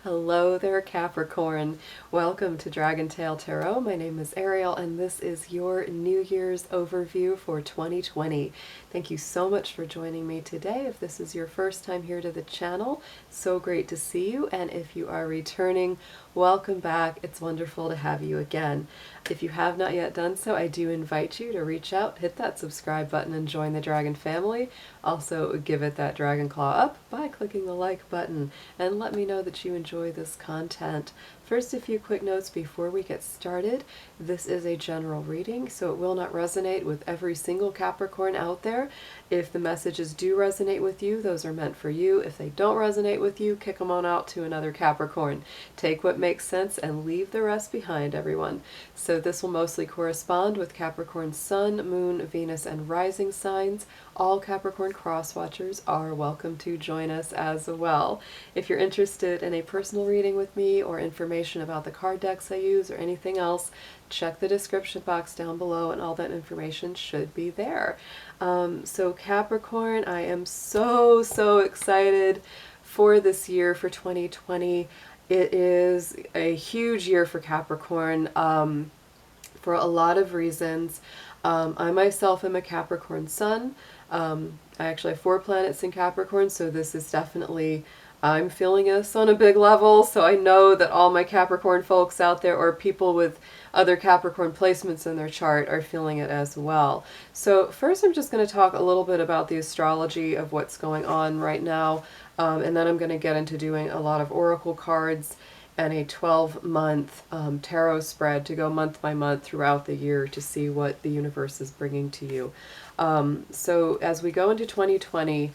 Hello there, Capricorn. Welcome to DragonTaleTarot. My name is Ariel, and this is your New Year's overview for 2020. Thank you so much for joining me today. If this is your first time here to the channel, so great to see you. And if you are returning, welcome back. It's wonderful to have you again. If you have not yet done so, I do invite you to reach out, hit that subscribe button, and join the Dragon family. Also, give it that dragon claw up by clicking the like button, and let me know that you enjoy this content. First, a few quick notes before we get started. This is a general reading, so it will not resonate with every single Capricorn out there. If the messages do resonate with you, those are meant for you. If they don't resonate with you, kick them on out to another Capricorn. Take what makes sense and leave the rest behind, everyone. So this will mostly correspond with Capricorn Sun, Moon, Venus, and Rising signs. All Capricorn cross-watchers are welcome to join us as well. If you're interested in a personal reading with me or information about the card decks I use or anything else, check the description box down below and all that information should be there. So Capricorn, I am so excited for this year, for 2020. It is a huge year for Capricorn for a lot of reasons. I myself am a Capricorn Sun. I actually have 4 planets in Capricorn, so this is definitely, I'm feeling this on a big level, so I know that all my Capricorn folks out there, or people with other Capricorn placements in their chart, are feeling it as well. So first I'm just going to talk a little bit about the astrology of what's going on right now, and then I'm going to get into doing a lot of oracle cards and a 12-month tarot spread to go month by month throughout the year to see what the universe is bringing to you. So as we go into 2020,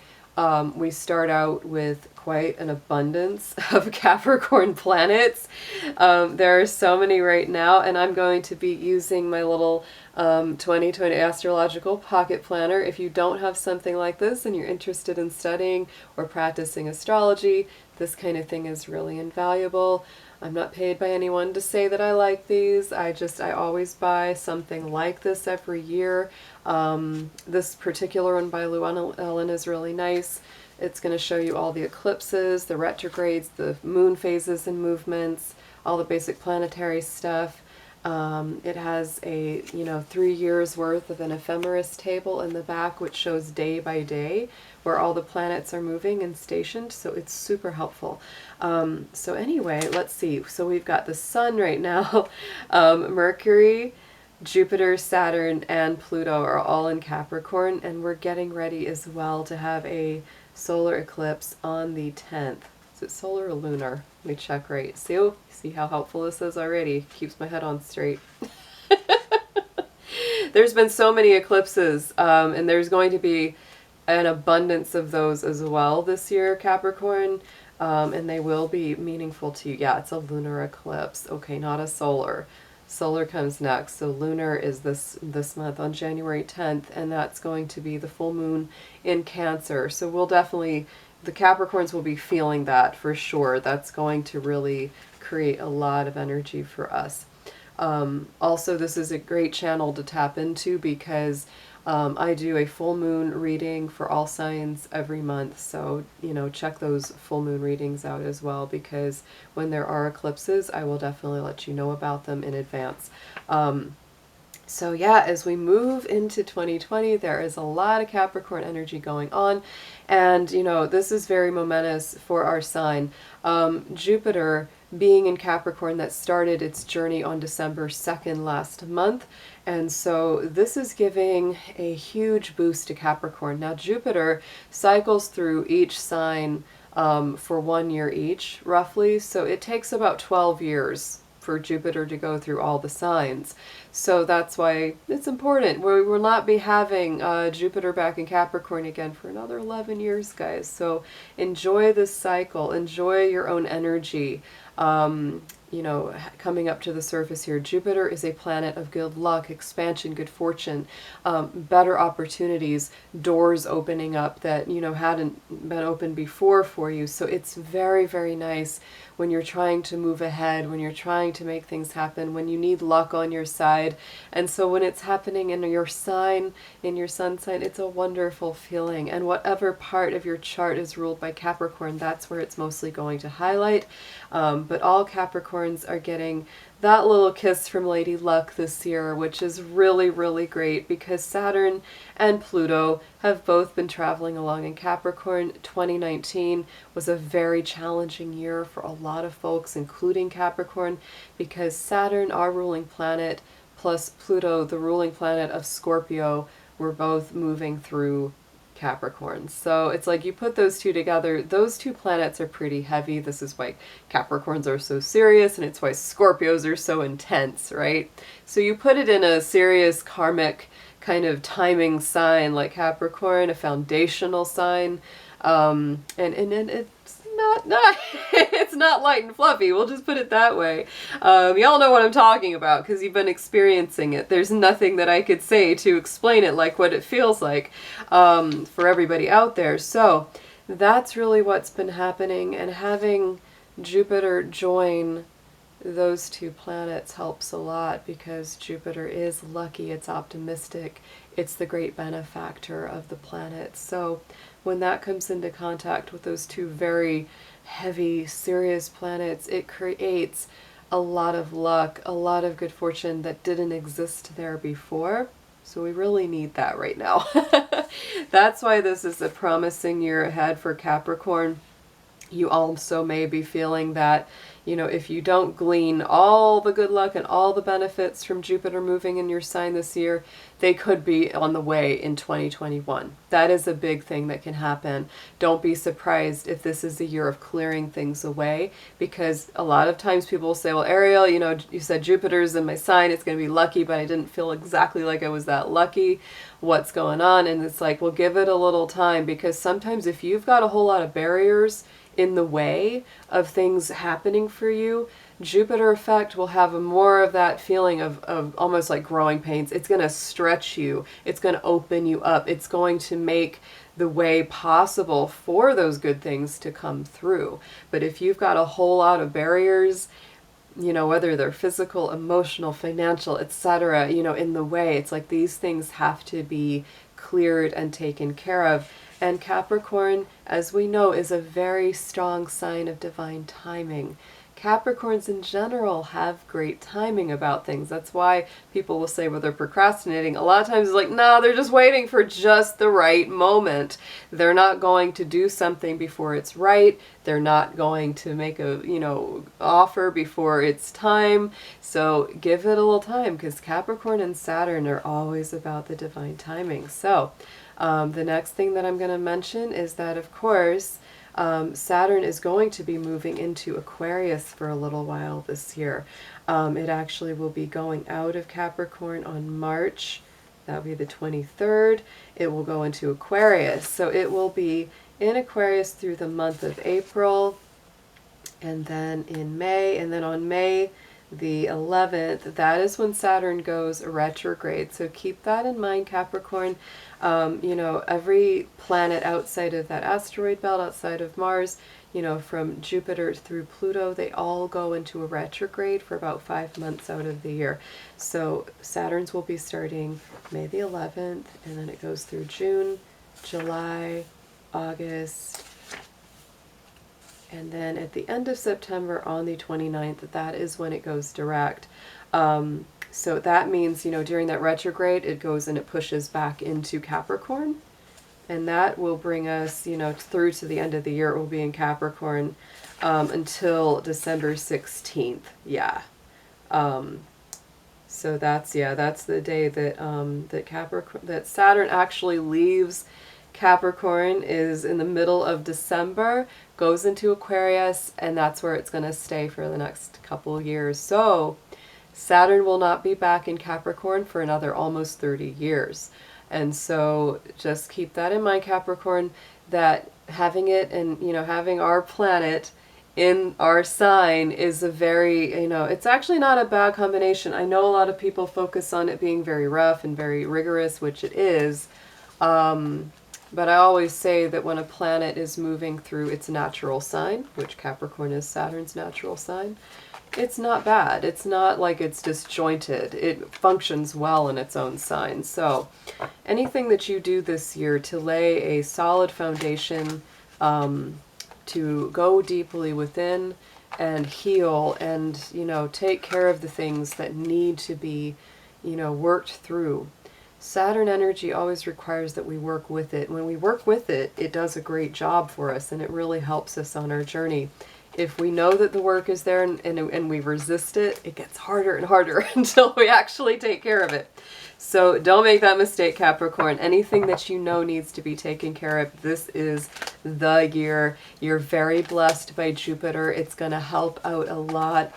we start out with quite an abundance of Capricorn planets. There are so many right now, and I'm going to be using my little 2020 astrological pocket planner. If you don't have something like this and you're interested in studying or practicing astrology, this kind of thing is really invaluable. I'm not paid by anyone to say that I like these. I always buy something like this every year. This particular one by Llewellyn is really nice. It's going to show you all the eclipses, the retrogrades, the moon phases and movements, all the basic planetary stuff. It has a 3 years worth of an ephemeris table in the back, which shows day by day where all the planets are moving and stationed, so it's super helpful. So anyway, let's see. So we've got the sun right now. Mercury, Jupiter, Saturn, and Pluto are all in Capricorn, and we're getting ready as well to have a solar eclipse on the 10th. Is it solar or lunar? Let me check right. See how helpful this is already? Keeps my head on straight. There's been so many eclipses, and there's going to be an abundance of those as well this year, Capricorn, and they will be meaningful to you. Yeah, it's a lunar eclipse. Okay, not a solar. Solar comes next. So lunar is this month on January 10th, and that's going to be the full moon in Cancer. So we'll definitely, the Capricorns will be feeling that for sure. That's going to really create a lot of energy for us. Also, this is a great channel to tap into because I do a full moon reading for all signs every month. So, check those full moon readings out as well, because when there are eclipses, I will definitely let you know about them in advance. So yeah, as we move into 2020, there is a lot of Capricorn energy going on. And, this is very momentous for our sign. Jupiter being in Capricorn, that started its journey on December 2nd last month. And so this is giving a huge boost to Capricorn. Now Jupiter cycles through each sign for 1 year each, roughly. So it takes about 12 years for Jupiter to go through all the signs. So that's why it's important. We will not be having Jupiter back in Capricorn again for another 11 years, guys. So enjoy this cycle. Enjoy your own energy. coming up to the surface here. Jupiter is a planet of good luck, expansion, good fortune, better opportunities, doors opening up that, hadn't been open before for you. So it's very, very nice when you're trying to move ahead, when you're trying to make things happen, when you need luck on your side. And so when it's happening in your sign, in your sun sign, it's a wonderful feeling. And whatever part of your chart is ruled by Capricorn, that's where it's mostly going to highlight. But all Capricorns are getting that little kiss from Lady Luck this year, which is really, really great because Saturn and Pluto have both been traveling along in Capricorn. 2019 was a very challenging year for a lot of folks, including Capricorn, because Saturn, our ruling planet, plus Pluto, the ruling planet of Scorpio, were both moving through Capricorn. So it's like you put those two together, those two planets are pretty heavy. This is why Capricorns are so serious, and it's why Scorpios are so intense, right? So you put it in a serious karmic kind of timing sign like Capricorn, a foundational sign, and it's not it's not light and fluffy. We'll just put it that way. Y'all know what I'm talking about because you've been experiencing it. There's nothing that I could say to explain it like what it feels like for everybody out there. So that's really what's been happening, and having Jupiter join those two planets helps a lot because Jupiter is lucky, it's optimistic, it's the great benefactor of the planets. So when that comes into contact with those two very heavy, serious planets, it creates a lot of luck, a lot of good fortune that didn't exist there before. So we really need that right now. That's why this is a promising year ahead for Capricorn. You also may be feeling that, if you don't glean all the good luck and all the benefits from Jupiter moving in your sign this year, they could be on the way in 2021. That is a big thing that can happen. Don't be surprised if this is a year of clearing things away, because a lot of times people will say, well, Ariel, you said Jupiter's in my sign, it's going to be lucky, but I didn't feel exactly like I was that lucky. What's going on? And it's like, well, give it a little time, because sometimes if you've got a whole lot of barriers in the way of things happening for you, Jupiter effect will have more of that feeling of almost like growing pains. It's going to stretch you. It's going to open you up. It's going to make the way possible for those good things to come through. But if you've got a whole lot of barriers, whether they're physical, emotional, financial, etc., in the way, it's like these things have to be cleared and taken care of. And Capricorn, as we know, is a very strong sign of divine timing. Capricorns in general have great timing about things. That's why people will say, well, they're procrastinating. A lot of times it's like, no, they're just waiting for just the right moment. They're not going to do something before it's right. They're not going to make a, offer before it's time. So give it a little time, because Capricorn and Saturn are always about the divine timing. So the next thing that I'm going to mention is that, of course, Saturn is going to be moving into Aquarius for a little while this year. It actually will be going out of Capricorn on March. That will be the 23rd. It will go into Aquarius. So it will be in Aquarius through the month of April, and then in May, and then on May the 11th, that is when Saturn goes retrograde. So keep that in mind, Capricorn. Every planet outside of that asteroid belt, outside of Mars, from Jupiter through Pluto, they all go into a retrograde for about 5 months out of the year. So Saturn's will be starting May the 11th, and then it goes through June, July, August, and then at the end of September on the 29th, that is when it goes direct. So that means, during that retrograde, it goes and it pushes back into Capricorn. And that will bring us, through to the end of the year. It will be in Capricorn until December 16th. Yeah. So that's the day that that Saturn actually leaves Capricorn, is in the middle of December, goes into Aquarius, and that's where it's going to stay for the next couple of years. So Saturn will not be back in Capricorn for another almost 30 years. And so just keep that in mind, Capricorn, that having it and, having our planet in our sign is a very, it's actually not a bad combination. I know a lot of people focus on it being very rough and very rigorous, which it is. But I always say that when a planet is moving through its natural sign, which Capricorn is Saturn's natural sign, it's not bad. It's not like it's disjointed. It functions well in its own sign. So anything that you do this year to lay a solid foundation, to go deeply within and heal and, take care of the things that need to be, worked through. Saturn energy always requires that we work with it. When we work with it, it does a great job for us, and it really helps us on our journey. If we know that the work is there and we resist it, it gets harder and harder until we actually take care of it. So don't make that mistake, Capricorn. Anything that you know needs to be taken care of, this is the year. You're very blessed by Jupiter. It's going to help out a lot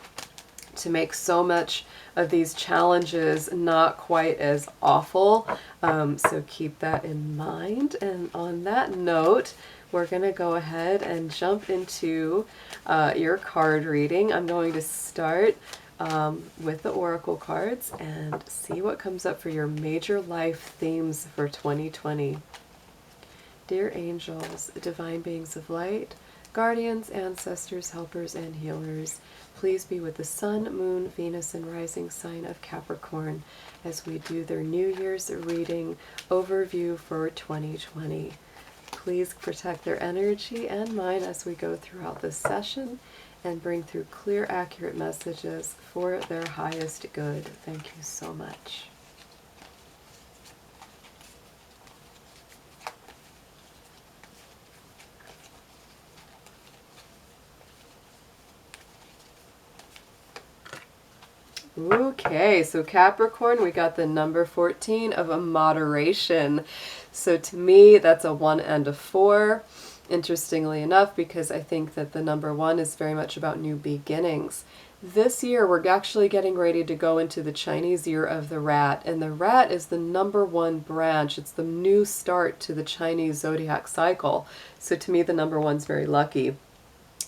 to make so much of these challenges not quite as awful. So keep that in mind. And on that note, we're going to go ahead and jump into your card reading. I'm going to start with the oracle cards and see what comes up for your major life themes for 2020. Dear angels, divine beings of light, guardians, ancestors, helpers, and healers, please be with the Sun, Moon, Venus, and Rising sign of Capricorn as we do their New Year's reading overview for 2020. Please protect their energy and mine as we go throughout this session and bring through clear, accurate messages for their highest good. Thank you so much. Okay, so Capricorn, we got the number 14 of a moderation. So to me, that's a 1 and a 4. Interestingly enough, because I think that the number 1 is very much about new beginnings. This year, we're actually getting ready to go into the Chinese year of the rat, and the rat is the number 1 branch. It's the new start to the Chinese zodiac cycle. So to me, the number 1's very lucky.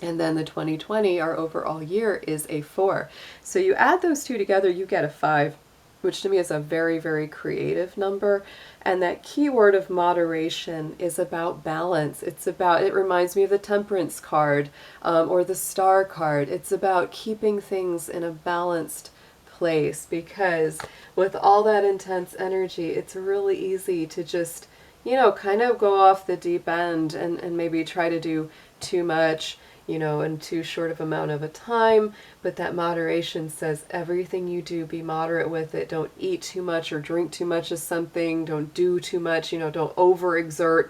And then the 2020, our overall year, is a 4. So you add those two together, you get a 5, which to me is a very, very creative number. And that keyword of moderation is about balance. It reminds me of the Temperance card or the Star card. It's about keeping things in a balanced place, because with all that intense energy, it's really easy to just, kind of go off the deep end and maybe try to do too much, in too short of amount of a time. But that moderation says everything you do, be moderate with it. Don't eat too much or drink too much of something. Don't do too much, don't overexert,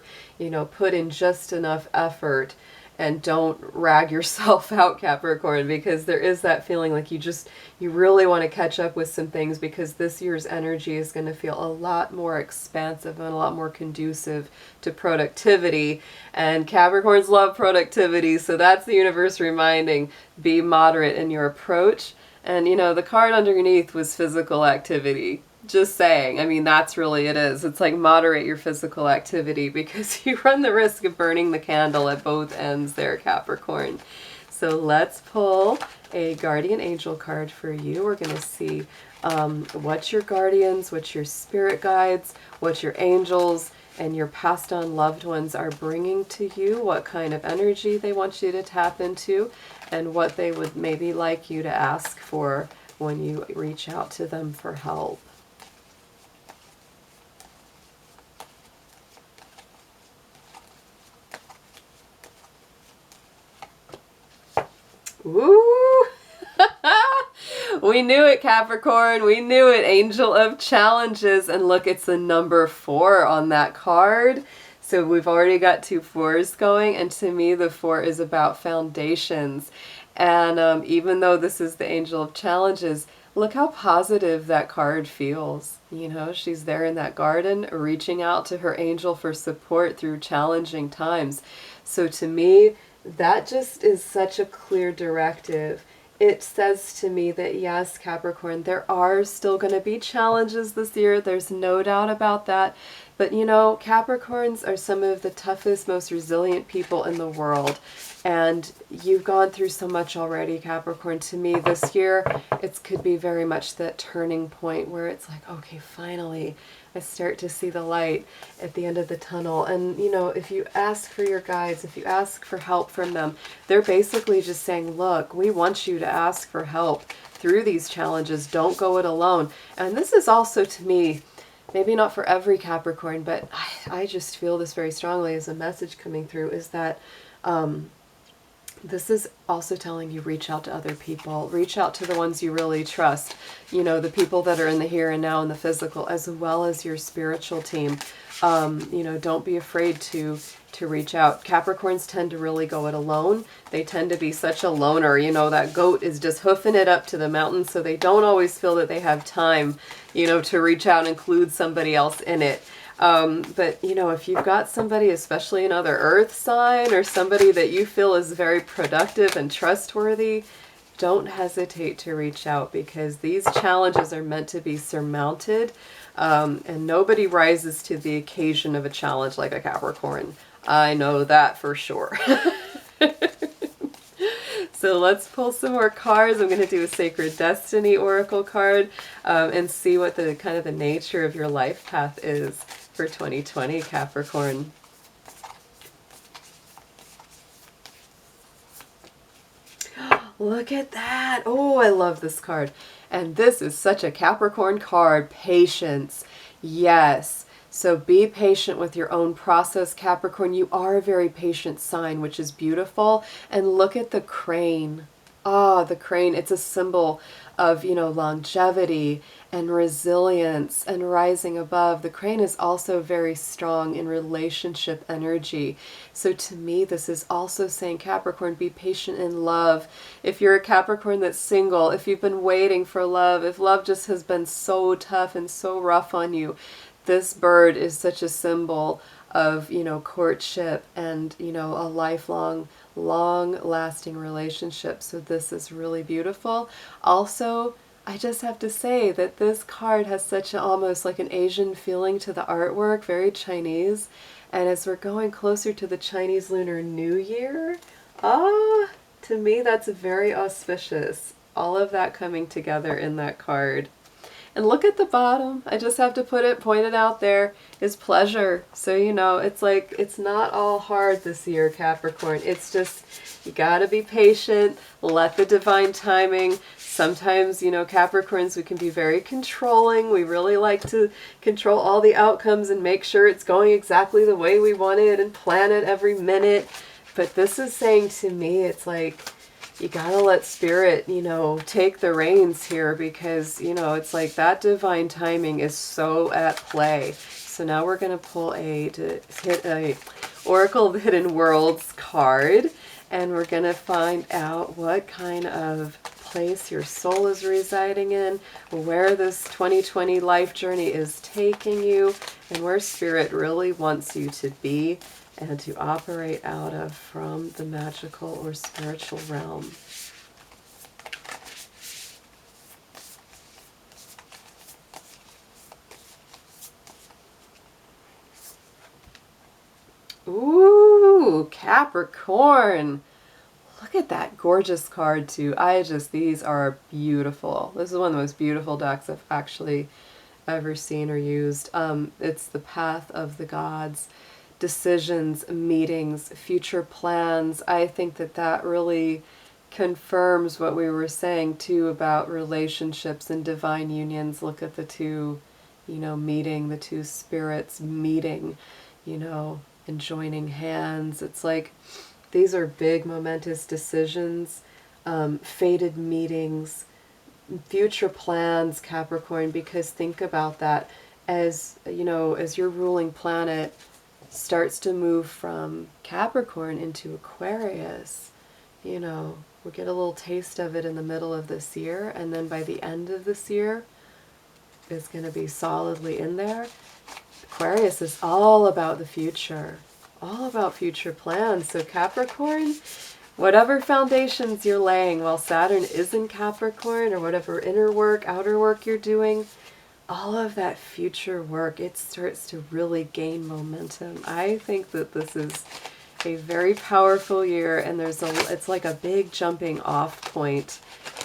put in just enough effort. And don't rag yourself out, Capricorn, because there is that feeling like you really want to catch up with some things, because this year's energy is going to feel a lot more expansive and a lot more conducive to productivity. And Capricorns love productivity, so that's the universe reminding, be moderate in your approach. And, the card underneath was physical activity. Just saying. I mean, that's really it is. It's like moderate your physical activity, because you run the risk of burning the candle at both ends there, Capricorn. So let's pull a guardian angel card for you. We're going to see what your guardians, what your spirit guides, what your angels and your passed on loved ones are bringing to you, what kind of energy they want you to tap into, and what they would maybe like you to ask for when you reach out to them for help. Woo! We knew it, Capricorn. We knew it. Angel of Challenges. And look, it's the number 4 on that card. So we've already got 2 4s going. And to me, the 4 is about foundations. And even though this is the Angel of Challenges, look how positive that card feels. She's there in that garden, reaching out to her angel for support through challenging times. So to me, that just is such a clear directive. It says to me that yes, Capricorn, there are still going to be challenges this year. There's no doubt about that. But you know, Capricorns are some of the toughest, most resilient people in the world. And you've gone through so much already, Capricorn. To me, this year, it could be very much that turning point where it's like, okay, finally, I start to see the light at the end of the tunnel. And, you know, if you ask for your guides, if you ask for help from them, they're basically just saying, look, we want you to ask for help through these challenges. Don't go it alone. And this is also, to me, maybe not for every Capricorn, but I just feel this very strongly as a message coming through, is that this is also telling you reach out to other people. Reach out to the ones you really trust. You know, the people that are in the here and now in the physical, as well as your spiritual team. You know, don't be afraid to reach out. Capricorns tend to really go it alone. They tend to be such a loner. You know, that goat is just hoofing it up to the mountain, so they don't always feel that they have time, you know, to reach out and include somebody else in it. But, you know, if you've got somebody, especially another earth sign or somebody that you feel is very productive and trustworthy, don't hesitate to reach out, because these challenges are meant to be surmounted. And nobody rises to the occasion of a challenge like a Capricorn. I know that for sure. So let's pull some more cards. I'm going to do a Sacred Destiny Oracle card and see what the kind of the nature of your life path is for 2020, Capricorn. Look at that. Oh, I love this card. And this is such a Capricorn card. Patience. Yes. So be patient with your own process, Capricorn. You are a very patient sign, which is beautiful. And look at the crane. Ah, the crane. It's a symbol of, you know, longevity and resilience and rising above. The crane is also very strong in relationship energy. So to me, this is also saying, Capricorn, be patient in love. If you're a Capricorn that's single, if you've been waiting for love, if love just has been so tough and so rough on you, this bird is such a symbol of, you know, courtship and, you know, a lifelong, long-lasting relationship. So this is really beautiful. Also, I just have to say that this card has such a, almost like an Asian feeling to the artwork, very Chinese. And as we're going closer to the Chinese Lunar New Year, to me that's very auspicious. All of that coming together in that card. And look at the bottom. I just have to point it out there, is pleasure. So, you know, it's like, it's not all hard this year, Capricorn. It's just, you gotta be patient, let the divine timing. Sometimes, you know, Capricorns, we can be very controlling. We really like to control all the outcomes and make sure it's going exactly the way we want it and plan it every minute. But this is saying to me, it's like, you gotta let spirit, you know, take the reins here, because, you know, it's like that divine timing is so at play. So now we're gonna pull hit a Oracle of Hidden Worlds card, and we're gonna find out what kind of place your soul is residing in, where this 2020 life journey is taking you, and where spirit really wants you to be and to operate out of from the magical or spiritual realm. Ooh, Capricorn. Look at that gorgeous card too. These are beautiful. This is one of the most beautiful decks I've actually ever seen or used. It's the Path of the Gods. Decisions, meetings, future plans. I think that that really confirms what we were saying too about relationships and divine unions. Look at the two, you know, meeting, the two spirits meeting, you know, and joining hands. It's like these are big momentous decisions, fated meetings, future plans, Capricorn, because think about that, as you know, as your ruling planet starts to move from Capricorn into Aquarius, you know, we'll get a little taste of it in the middle of this year, and then by the end of this year, it's going to be solidly in there. Aquarius is all about the future, all about future plans. So Capricorn, whatever foundations you're laying while Saturn is in Capricorn, or whatever inner work, outer work you're doing, all of that future work, it starts to really gain momentum. I think that this is a very powerful year, and it's like a big jumping off point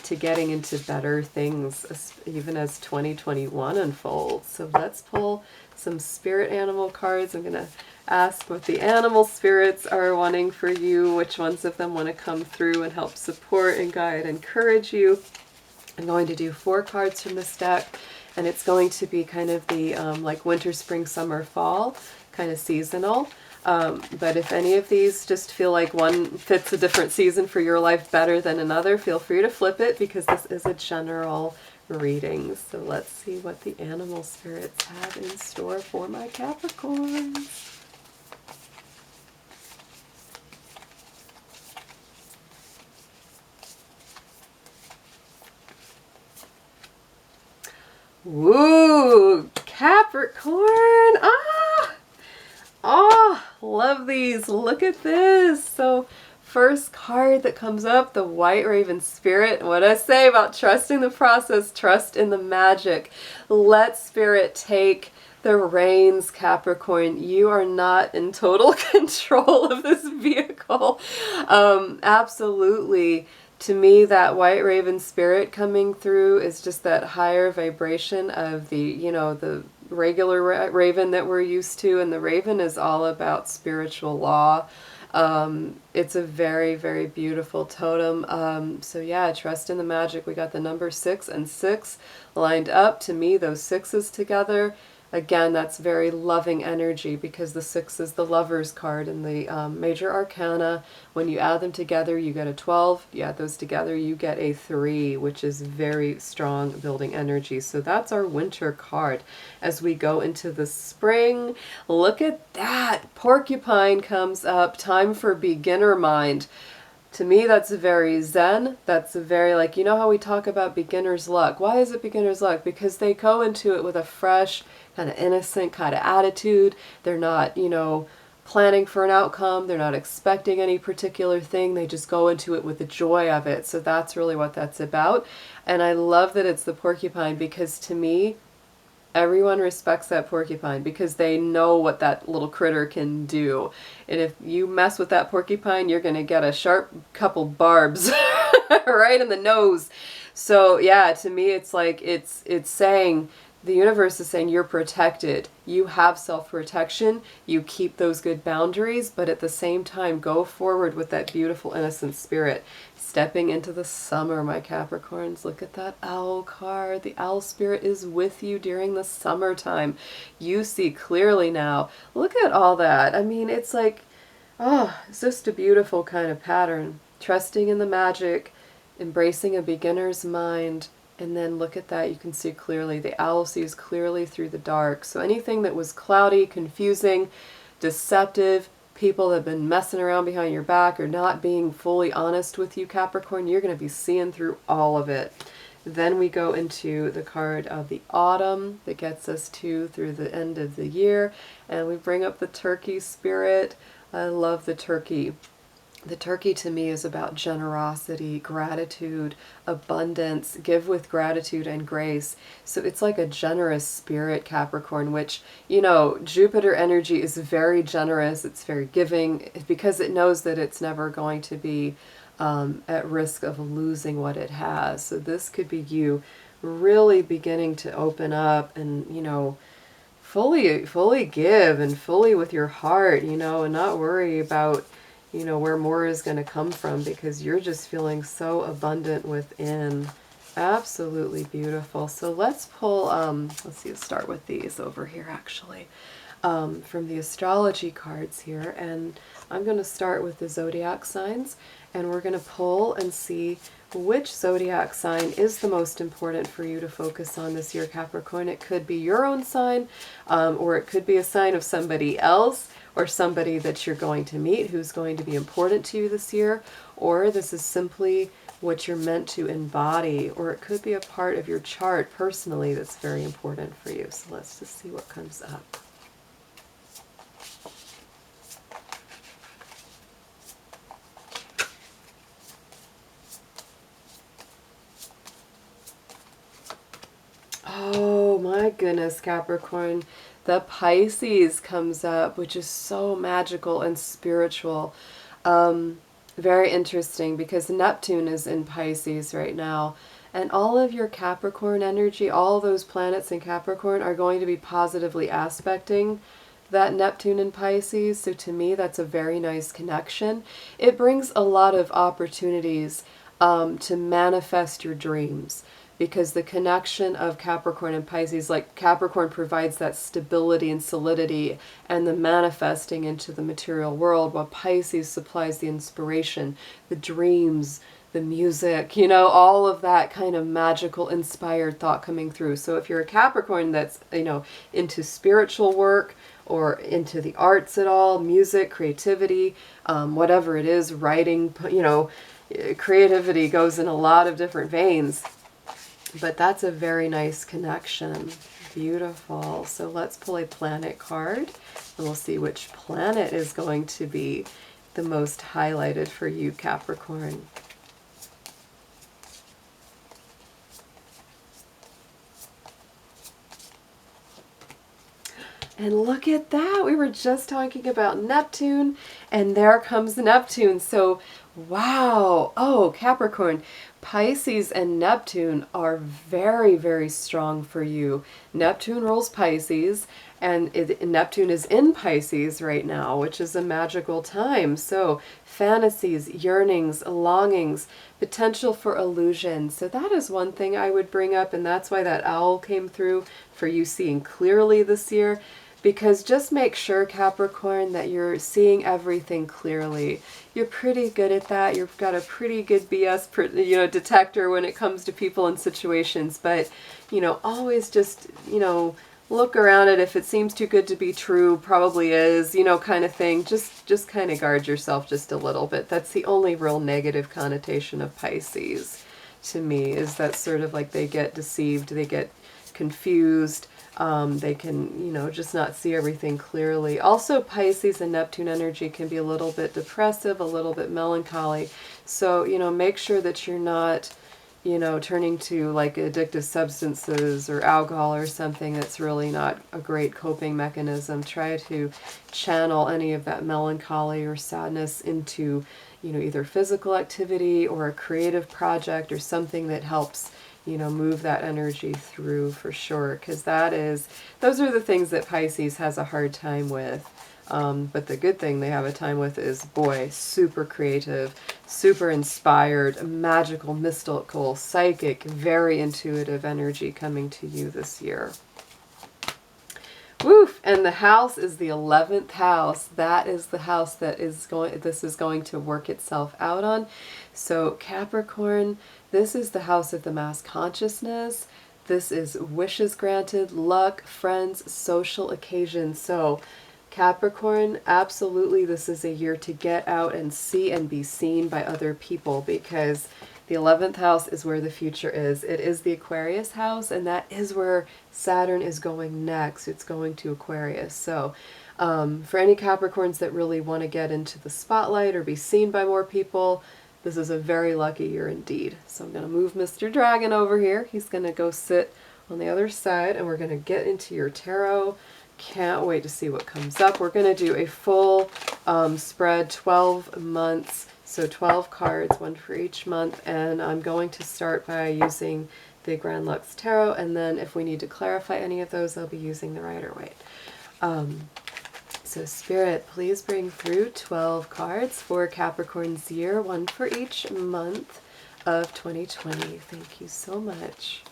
to getting into better things, even as 2021 unfolds. So let's pull some spirit animal cards. I'm going to ask what the animal spirits are wanting for you, which ones of them want to come through and help support and guide and encourage you. I'm going to do 4 cards from this deck, and it's going to be kind of the like winter, spring, summer, fall, kind of seasonal. But if any of these just feel like one fits a different season for your life better than another, feel free to flip it, because this is a general reading. So let's see what the animal spirits have in store for my Capricorns. Woo! Capricorn! Love these. Look at this. So first card that comes up, the White Raven Spirit. What I say about trusting the process, trust in the magic. Let Spirit take the reins, Capricorn. You are not in total control of this vehicle. Absolutely. To me, that White Raven Spirit coming through is just that higher vibration of the, you know, the regular raven that we're used to. And the raven is all about spiritual law. It's a very, very beautiful totem. So yeah, trust in the magic. We got the number 6 and 6 lined up. To me, those 6s together, again, that's very loving energy, because the 6 is the Lover's card in the major arcana. When you add them together, you get a 12. You add those together, you get a 3, which is very strong building energy. So that's our winter card. As we go into the spring, look at that. Porcupine comes up. Time for beginner mind. To me, that's very zen. That's a very, like, you know how we talk about beginner's luck. Why is it beginner's luck? Because they go into it with a fresh, kind of innocent kind of attitude. They're not, you know, planning for an outcome. They're not expecting any particular thing. They just go into it with the joy of it. So that's really what that's about. And I love that it's the porcupine, because to me, everyone respects that porcupine, because they know what that little critter can do. And if you mess with that porcupine, you're going to get a sharp couple barbs right in the nose. So yeah, to me, it's like, it's saying, the universe is saying you're protected. You have self-protection. You keep those good boundaries, but at the same time, go forward with that beautiful, innocent spirit. Stepping into the summer, my Capricorns. Look at that owl card. The owl spirit is with you during the summertime. You see clearly now. Look at all that. I mean, it's like, oh, it's just a beautiful kind of pattern. Trusting in the magic, embracing a beginner's mind. And then look at that, you can see clearly. The owl sees clearly through the dark. So anything that was cloudy, confusing, deceptive, people that have been messing around behind your back or not being fully honest with you, Capricorn, you're going to be seeing through all of it. Then we go into the card of the autumn that gets us through the end of the year. And we bring up the turkey spirit. I love the turkey. The turkey to me is about generosity, gratitude, abundance, give with gratitude and grace. So it's like a generous spirit, Capricorn, which, you know, Jupiter energy is very generous. It's very giving, because it knows that it's never going to be at risk of losing what it has. So this could be you really beginning to open up and, you know, fully give and fully with your heart, you know, and not worry about, you know, where more is going to come from, because you're just feeling so abundant within. Absolutely beautiful. So let's pull, let's see, let's start with these over here actually, from the astrology cards here. And I'm going to start with the zodiac signs, and we're going to pull and see which zodiac sign is the most important for you to focus on this year, Capricorn. It could be your own sign, or it could be a sign of somebody else, or somebody that you're going to meet who's going to be important to you this year, or this is simply what you're meant to embody, or it could be a part of your chart personally that's very important for you. So let's just see what comes up. Oh my goodness, Capricorn. The Pisces comes up, which is so magical and spiritual. Very interesting because Neptune is in Pisces right now. And all of your Capricorn energy, all those planets in Capricorn are going to be positively aspecting that Neptune in Pisces. So to me, that's a very nice connection. It brings a lot of opportunities to manifest your dreams, because the connection of Capricorn and Pisces, like Capricorn provides that stability and solidity and the manifesting into the material world, while Pisces supplies the inspiration, the dreams, the music, you know, all of that kind of magical, inspired thought coming through. So if you're a Capricorn that's, you know, into spiritual work or into the arts at all, music, creativity, whatever it is, writing, you know, creativity goes in a lot of different veins. But that's a very nice connection. Beautiful. So let's pull a planet card and we'll see which planet is going to be the most highlighted for you, Capricorn. And look at that. We were just talking about Neptune, and there comes Neptune. So, wow. Oh, Capricorn, Pisces and Neptune are very, very strong for you. Neptune rules Pisces, and Neptune is in Pisces right now, which is a magical time. So, fantasies, yearnings, longings, potential for illusion. So that is one thing I would bring up, and that's why that owl came through for you seeing clearly this year. Because just make sure, Capricorn, that you're seeing everything clearly. You're pretty good at that. You've got a pretty good BS, detector when it comes to people and situations. But, always just, look around it. If it seems too good to be true, probably is, kind of thing. Just kind of guard yourself just a little bit. That's the only real negative connotation of Pisces to me, is that sort of like they get deceived, they get confused. They can, just not see everything clearly. Also, Pisces and Neptune energy can be a little bit depressive, a little bit melancholy. So, make sure that you're not, turning to like addictive substances or alcohol or something. That's really not a great coping mechanism. Try to channel any of that melancholy or sadness into, either physical activity or a creative project or something that helps move that energy through, for sure, because those are the things that Pisces has a hard time with. But the good thing they have a time with is, boy, super creative, super inspired, magical, mystical, psychic, very intuitive energy coming to you this year. Woof! And the house is the 11th house. That is the house that this is going to work itself out on. So Capricorn, this is the house of the mass consciousness. This is wishes granted, luck, friends, social occasions. So Capricorn, absolutely this is a year to get out and see and be seen by other people, because the 11th house is where the future is. It is the Aquarius house, and that is where Saturn is going next. It's going to Aquarius. So for any Capricorns that really want to get into the spotlight or be seen by more people, this is a very lucky year indeed. So I'm going to move Mr. Dragon over here. He's going to go sit on the other side, and we're going to get into your tarot. Can't wait to see what comes up. We're going to do a full spread, 12 months. So 12 cards, one for each month, and I'm going to start by using the Grand Luxe Tarot, and then if we need to clarify any of those, I'll be using the Rider-Waite. So Spirit, please bring through 12 cards for Capricorn's year, one for each month of 2020. Thank you so much.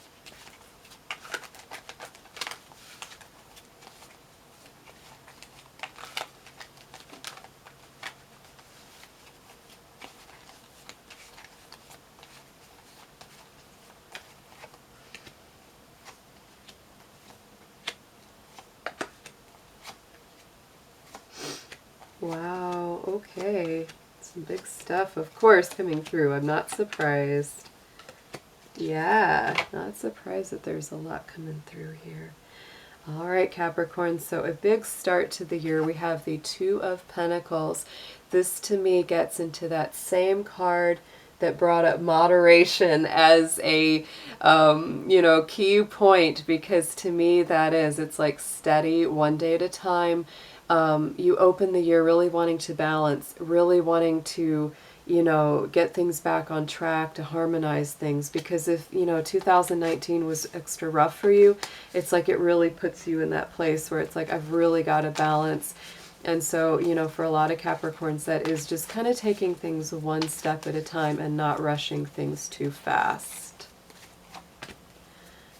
Wow, okay. Some big stuff, of course, coming through. I'm not surprised. Yeah, not surprised that there's a lot coming through here. All right, Capricorn, so a big start to the year. We have the Two of Pentacles. This, to me, gets into that same card that brought up moderation as a, you know, key point, because to me that is, it's like steady, one day at a time. You open the year really wanting to balance, really wanting to, you know, get things back on track, to harmonize things. Because if, you know, 2019 was extra rough for you, it's like it really puts you in that place where it's like, I've really got to balance. And so, you know, for a lot of Capricorns, that is just kind of taking things one step at a time and not rushing things too fast.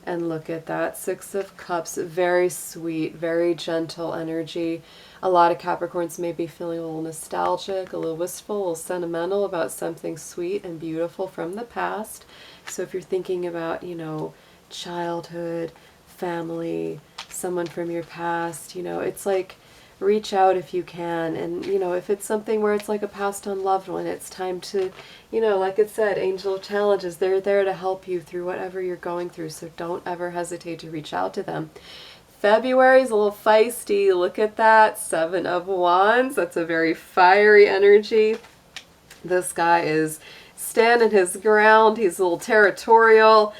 And look at that, Six of Cups, very sweet, very gentle energy. A lot of Capricorns may be feeling a little nostalgic, a little wistful, a little sentimental about something sweet and beautiful from the past. So if you're thinking about, you know, childhood, family, someone from your past, you know, it's like, reach out if you can. And, you know, if it's something where it's like a passed on loved one, it's time to, you know, like it said, angel challenges, they're there to help you through whatever you're going through. So don't ever hesitate to reach out to them. February is a little feisty. Look at that. Seven of Wands. That's a very fiery energy. This guy is standing his ground. He's a little territorial.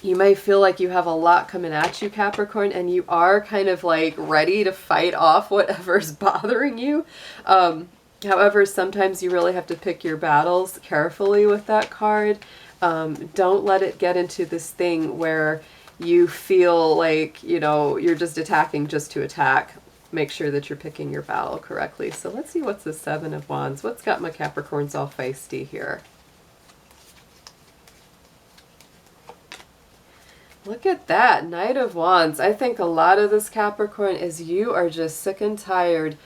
You may feel like you have a lot coming at you, Capricorn, and you are kind of like ready to fight off whatever's bothering you. However, sometimes you really have to pick your battles carefully with that card. Don't let it get into this thing where you feel like, you know, you're just attacking just to attack. Make sure that you're picking your battle correctly. So let's see what's the Seven of Wands. What's got my Capricorns all feisty here? Look at that, Knight of Wands. I think a lot of this, Capricorn, is you are just sick and tired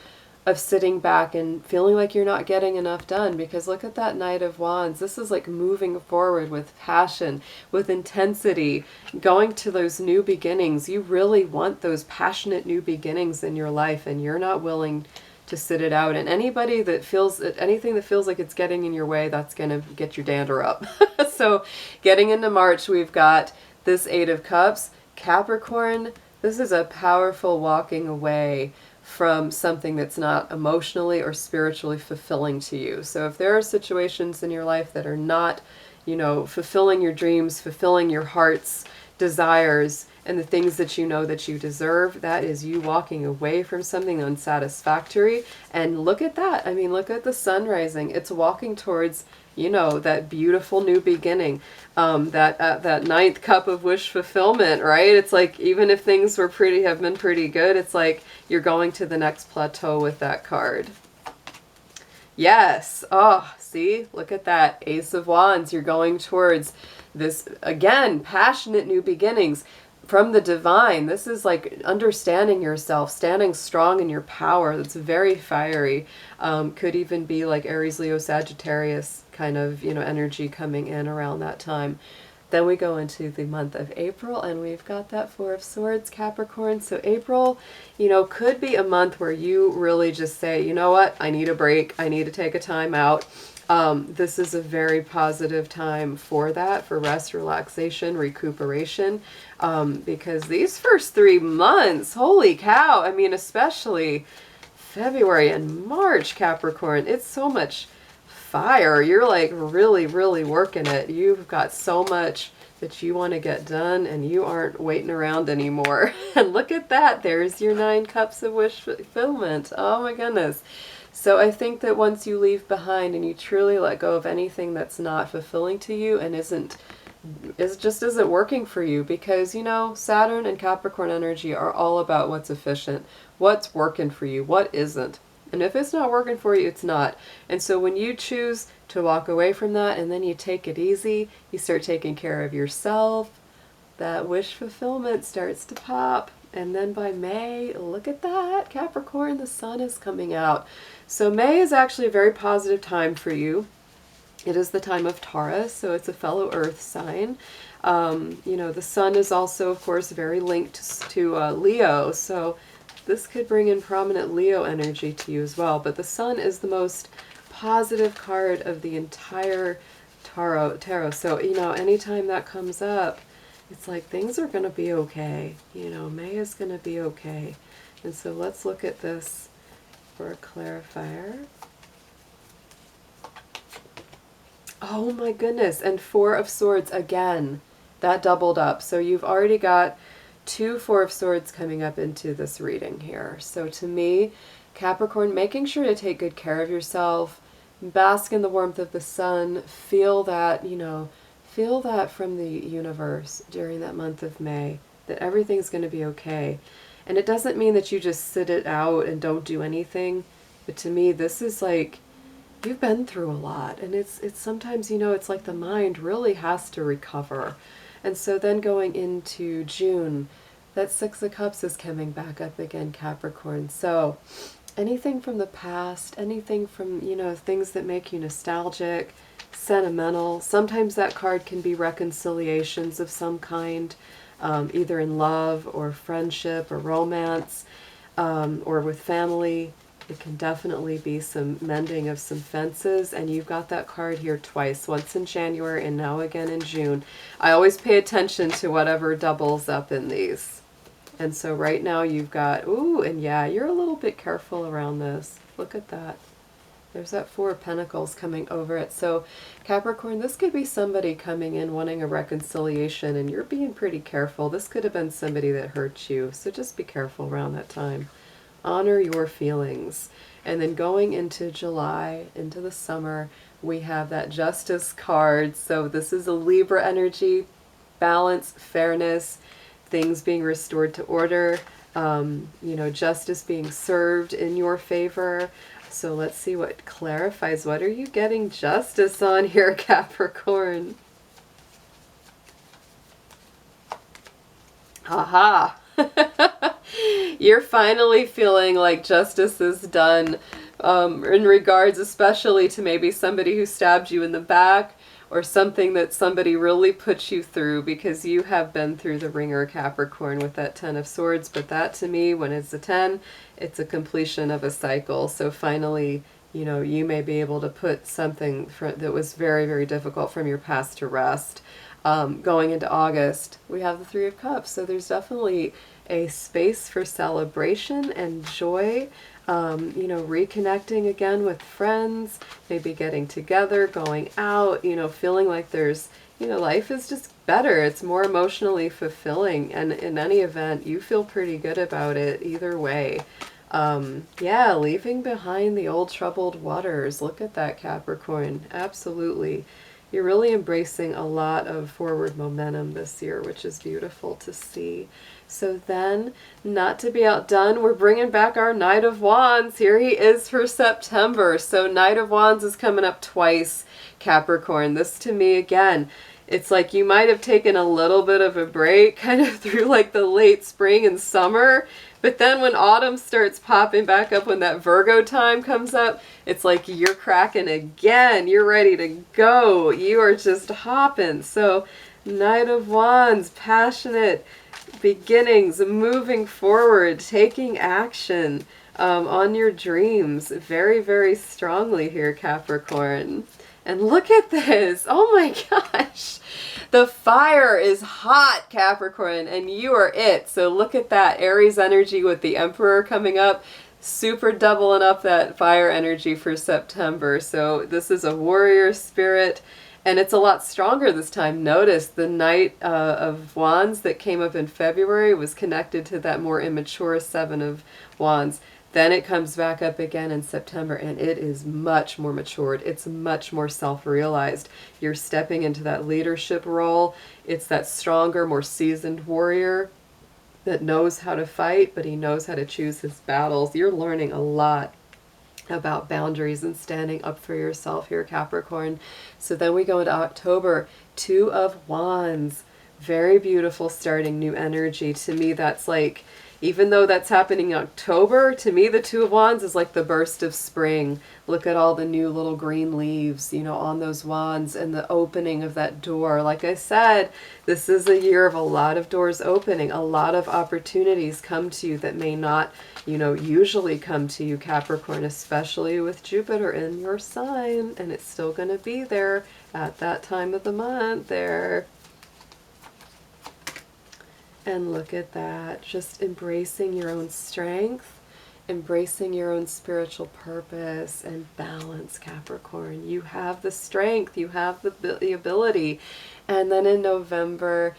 of sitting back and feeling like you're not getting enough done. Because look at that Knight of Wands. This is like moving forward with passion, with intensity, going to those new beginnings. You really want those passionate new beginnings in your life, and you're not willing to sit it out. And anybody that feels, anything that feels like it's getting in your way, that's going to get your dander up. So getting into March, we've got this Eight of Cups. Capricorn, this is a powerful walking away from something that's not emotionally or spiritually fulfilling to you. So if there are situations in your life that are not, you know, fulfilling your dreams, fulfilling your heart's desires, and the things that you know that you deserve, that is you walking away from something unsatisfactory. And look at that. I mean, look at the sun rising. It's walking towards, you know, that beautiful new beginning, that ninth cup of wish fulfillment, right? It's like, even if things were have been pretty good, it's like you're going to the next plateau with that card. Yes. Oh, see, look at that. Ace of Wands. You're going towards this, again, passionate new beginnings from the divine. This is like understanding yourself, standing strong in your power. That's very fiery. Could even be like Aries, Leo, Sagittarius kind of, you know, energy coming in around that time. Then we go into the month of April, and we've got that Four of Swords, Capricorn. So April, you know, could be a month where you really just say, you know what, I need a break. I need to take a time out. This is a very positive time for that, for rest, relaxation, recuperation, because these first 3 months, holy cow, I mean, especially February and March, Capricorn, it's so much fire. You're like really, really working it. You've got so much that you want to get done, and you aren't waiting around anymore. And look at that. There's your 9 cups of wish fulfillment. Oh my goodness. So I think that once you leave behind and you truly let go of anything that's not fulfilling to you and just isn't working for you, because, you know, Saturn and Capricorn energy are all about what's efficient, what's working for you, what isn't. And if it's not working for you, it's not. And so when you choose to walk away from that, and then you take it easy, you start taking care of yourself, that wish fulfillment starts to pop. And then by May, look at that, Capricorn, the sun is coming out. So May is actually a very positive time for you. It is the time of Taurus, so it's a fellow earth sign. You know, the sun is also, of course, very linked to Leo, so this could bring in prominent Leo energy to you as well. But the sun is the most positive card of the entire tarot. So, you know, anytime that comes up, it's like things are going to be okay. You know, May is going to be okay. And so let's look at this for a clarifier. Oh my goodness. And Four of Swords again. That doubled up. So you've already got two Four of Swords coming up into this reading here. So to me, Capricorn, making sure to take good care of yourself, bask in the warmth of the sun, feel that, feel that from the universe during that month of May, that everything's going to be okay. And it doesn't mean that you just sit it out and don't do anything, but to me, this is like, you've been through a lot, and it's sometimes, it's like the mind really has to recover. And so then going into June, that Six of Cups is coming back up again, Capricorn. So anything from the past, anything from, things that make you nostalgic, sentimental. Sometimes that card can be reconciliations of some kind, either in love or friendship or romance, or with family. It can definitely be some mending of some fences, and you've got that card here twice, once in January and now again in June. I always pay attention to whatever doubles up in these. And so right now you've got, ooh, and yeah, you're a little bit careful around this. Look at that. There's that Four of Pentacles coming over it. So Capricorn, this could be somebody coming in wanting a reconciliation, and you're being pretty careful. This could have been somebody that hurt you, so just be careful around that time. Honor your feelings. And then going into July, into the summer, we have that Justice card. So this is a Libra energy, balance, fairness, things being restored to order, justice being served in your favor. So let's see what clarifies. What are you getting justice on here, Capricorn? Aha! You're finally feeling like justice is done, in regards especially to maybe somebody who stabbed you in the back, or something that somebody really put you through, because you have been through the ringer, Capricorn, with that Ten of Swords. But that, to me, when it's a 10, it's a completion of a cycle. So finally, you may be able to put something that was very, very difficult from your past to rest. Going into August, we have the Three of Cups. So there's definitely a space for celebration and joy, reconnecting again with friends, maybe getting together, going out, feeling like there's, life is just better. It's more emotionally fulfilling. And in any event, you feel pretty good about it either way. Leaving behind the old troubled waters. Look at that, Capricorn. Absolutely. You're really embracing a lot of forward momentum this year, which is beautiful to see. So then, not to be outdone, we're bringing back our Knight of Wands. Here he is for September. So Knight of Wands is coming up twice, Capricorn. This, to me, again, it's like you might have taken a little bit of a break kind of through like the late spring and summer. But then when autumn starts popping back up, when that Virgo time comes up, it's like you're cracking again. You're ready to go. You are just hopping. So Knight of Wands, passionate beginnings, moving forward, taking action on your dreams very, very strongly here, Capricorn. And look at this. Oh my gosh. The fire is hot, Capricorn, and you are it. So look at that Aries energy with the Emperor coming up, super doubling up that fire energy for September. So this is a warrior spirit, and it's a lot stronger this time. Notice the Knight of Wands that came up in February was connected to that more immature Seven of Wands. Then it comes back up again in September, and it is much more matured. It's much more self-realized. You're stepping into that leadership role. It's that stronger, more seasoned warrior that knows how to fight, but he knows how to choose his battles. You're learning a lot about boundaries and standing up for yourself here, Capricorn. So then we go into October, Two of Wands. Very beautiful, starting new energy. To me, that's like, even though that's happening in October, to me the Two of Wands is like the burst of spring. Look at all the new little green leaves, on those wands, and the opening of that door. Like I said, this is a year of a lot of doors opening. A lot of opportunities come to you that may not, usually come to you, Capricorn, especially with Jupiter in your sign. And it's still going to be there at that time of the month there. And look at that, just embracing your own strength, embracing your own spiritual purpose and balance, Capricorn. You have the strength, you have the ability. And then in November,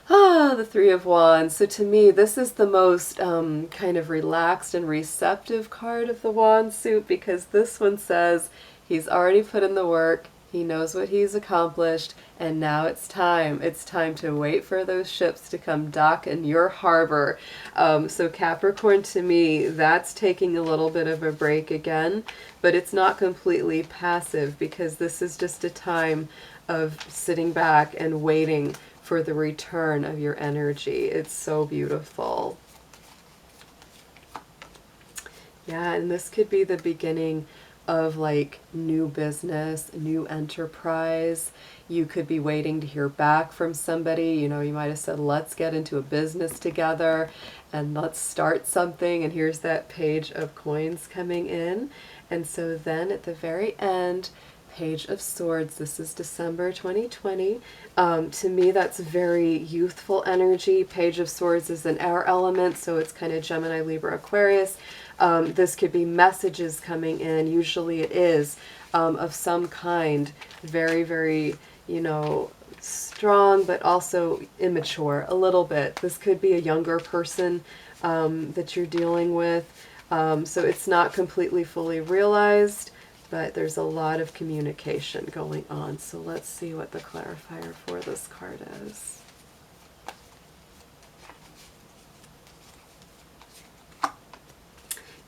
the Three of Wands. So to me, this is the most kind of relaxed and receptive card of the wand suit, because this one says he's already put in the work, he knows what he's accomplished, and now it's time. It's time to wait for those ships to come dock in your harbor. So Capricorn, to me, that's taking a little bit of a break again, but it's not completely passive, because this is just a time of sitting back and waiting for the return of your energy. It's so beautiful. Yeah, and this could be the beginning of like new business, new enterprise. You could be waiting to hear back from somebody. You know, you might have said, let's get into a business together and let's start something. And here's that Page of Coins coming in. And so then at the very end, Page of Swords. This is December 2020. To me, that's very youthful energy. Page of Swords is an air element, so it's kind of Gemini, Libra, Aquarius. This could be messages coming in. Usually it is of some kind. Very, very, you know, strong, but also immature a little bit. This could be a younger person that you're dealing with. So it's not completely fully realized, but there's a lot of communication going on. So let's see what the clarifier for this card is.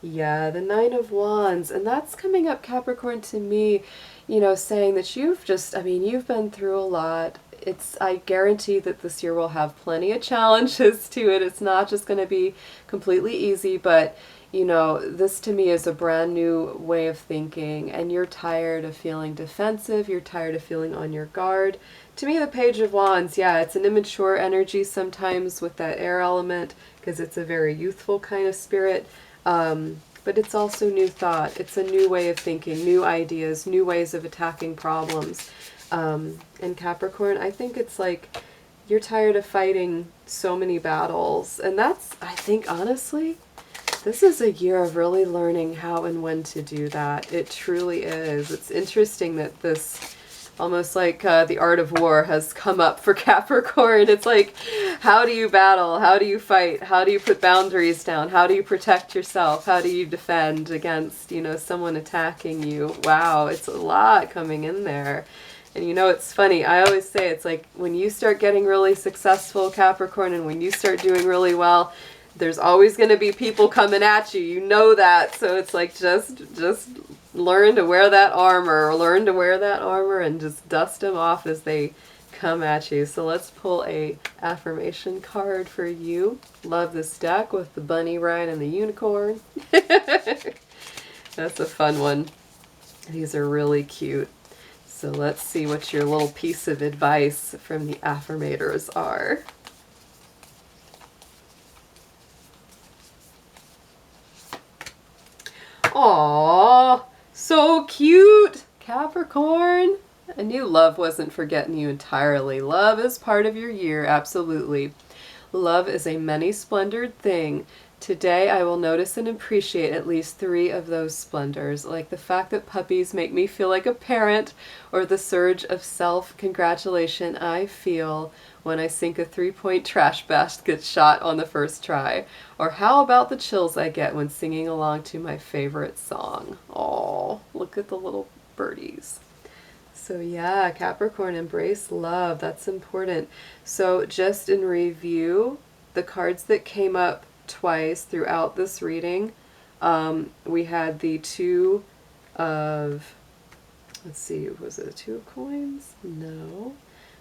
Yeah, the Nine of Wands. And that's coming up, Capricorn, to me, you know, saying that you've just, I mean, you've been through a lot. I guarantee that this year will have plenty of challenges to it. It's not just going to be completely easy, but you know, this to me is a brand new way of thinking, and you're tired of feeling defensive, you're tired of feeling on your guard. To me, the Page of Wands, yeah, it's an immature energy sometimes with that air element, because it's a very youthful kind of spirit, but it's also new thought. It's a new way of thinking, new ideas, new ways of attacking problems. And Capricorn, I think it's like you're tired of fighting so many battles, and that's, I think, honestly, this is a year of really learning how and when to do that. It truly is. It's interesting that this, almost like the art of war, has come up for Capricorn. It's like, how do you battle? How do you fight? How do you put boundaries down? How do you protect yourself? How do you defend against, you know, someone attacking you? Wow, it's a lot coming in there. And you know, it's funny. I always say it's like when you start getting really successful, Capricorn, and when you start doing really well, there's always going to be people coming at you. You know that. So it's like just learn to wear that armor, and just dust them off as they come at you. So let's pull a affirmation card for you. Love this deck with the bunny ride and the unicorn. That's a fun one. These are really cute. So let's see what your little piece of advice from the Affirmators are. Aww, so cute, Capricorn. I knew love wasn't forgetting you entirely. Love is part of your year, absolutely. Love is a many-splendored thing. Today I will notice and appreciate at least 3 of those splendors, like the fact that puppies make me feel like a parent, or the surge of self-congratulation I feel when I sink a 3-point trash basket shot on the first try. Or how about the chills I get when singing along to my favorite song? Oh, look at the little birdies. So yeah, Capricorn, embrace love. That's important. So just in review, the cards that came up twice throughout this reading, we had the 2 of, let's see, was it a 2 of coins? No.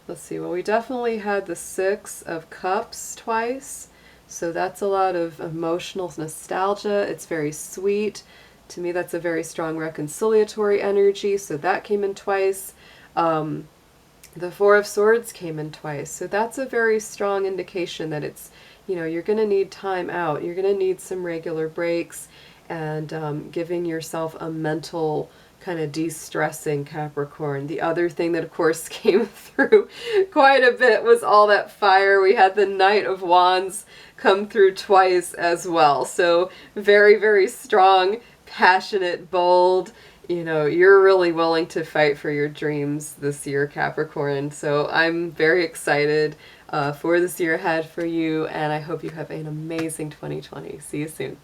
Let's see, well, we definitely had the 6 of cups twice, so that's a lot of emotional nostalgia. It's very sweet. To me, that's a very strong reconciliatory energy, so that came in twice. The 4 of Swords came in twice, so that's a very strong indication that it's, you know, you're going to need time out. You're going to need some regular breaks, and giving yourself a mental kind of de-stressing, Capricorn. The other thing that of course came through quite a bit was all that fire. We had the Knight of Wands come through twice as well. So very, very strong, passionate, bold. You know, you're really willing to fight for your dreams this year, Capricorn. So I'm very excited for this year ahead for you, and I hope you have an amazing 2020. See you soon.